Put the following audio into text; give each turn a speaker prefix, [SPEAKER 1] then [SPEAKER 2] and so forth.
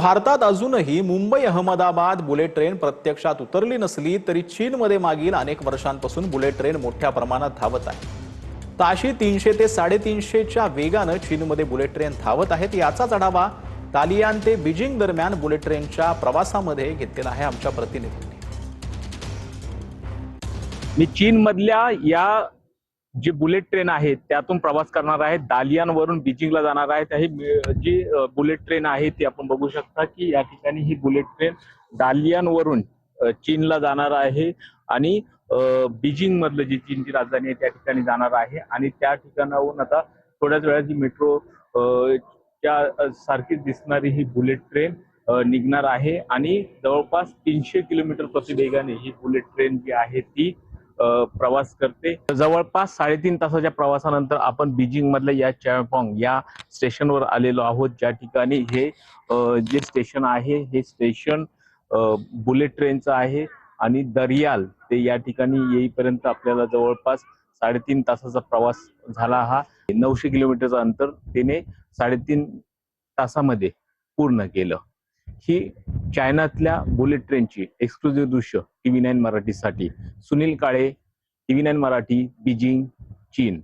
[SPEAKER 1] भारतात अजूनही Mumbai Ahmedabad bullet train प्रत्यक्षात उतरली नसली तरी चीनमध्ये मागील अनेक वर्षांपासून बुलेट ट्रेन मोठ्या प्रमाणात धावत आहे. ताशी 300 ते 350च्या वेगानं चीनमध्ये बुलेट ट्रेन धावत आहेत. याचाच आढावा तालियान ते बीजिंग दरम्यान बुलेट ट्रेनच्या प्रवासामध्ये घेतलेला आहे आमच्या प्रतिनिधींनी.
[SPEAKER 2] मी चीनमधल्या या जी बुलेट ट्रेन आहे त्यातून प्रवास करणार आहे. दालियानवरून बीजिंगला जाणार आहे. ही जी बुलेट ट्रेन आहे ती आपण बघू शकता की या ठिकाणी ही बुलेट ट्रेन दालियानवरून चीनला जाणार आहे आणि बीजिंग मधलं जी चीनची राजधानी आहे त्या ठिकाणी जाणार आहे आणि त्या ठिकाणाहून आता थोड्याच वेळात जी मेट्रो त्या सारखीच दिसणारी ही बुलेट ट्रेन निघणार आहे आणि जवळपास 300 किलोमीटर प्रति वेगाने ही बुलेट ट्रेन जी आहे ती प्रवास करते. जवळपास 3.5 तासाच्या प्रवासानंतर आपण बीजिंग मधल्या या चॅपॉंग या स्टेशनवर आलेलो आहोत, ज्या ठिकाणी हे जे स्टेशन आहे हे स्टेशन बुलेट ट्रेनचं आहे आणि दरियाल ते या ठिकाणी येईपर्यंत आपल्याला जवळपास 3.5 तासाचा प्रवास झाला. हा 900 किलोमीटरचं अंतर तिने 3.5 तासामध्ये पूर्ण केलं. ही चायनातल्या बुलेट ट्रेनची एक्सक्लुझिव्ह दृश्य TV9 मराठीसाठी. सुनील काळे, TV9 मराठी, बीजिंग, चीन.